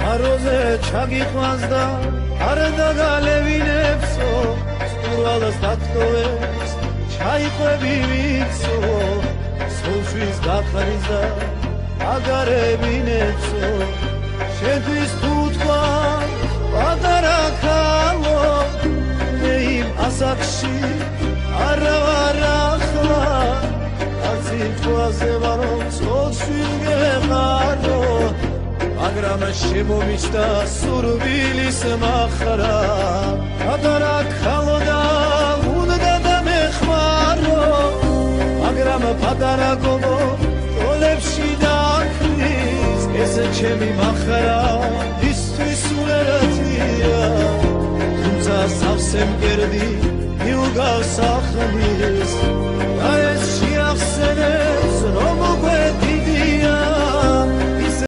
Aroze çagiqvans da arda galevინებსო სტურვალას დათხოვეს ჩაიყვები ვიცო სულშვის გახარის და აგარებინებსო შენთვის თუ თქვა პატარა ქალო მე იმ ასაკში არა ვარ ახლა არც იმ თვალზე ვარო სულშვილ გეყარო მაგრამ შემომიჩნდა სურვილის მახრა პატარა ქალო და უნდა დამეხმარო მაგრამ პატარა გოგო ტოლებში დააქრის ეს ჩემი მახრა ისთვის უერათია თუმცა სავსე მკერდი მიუგავს ახლის და ეს შეახსენებს რომ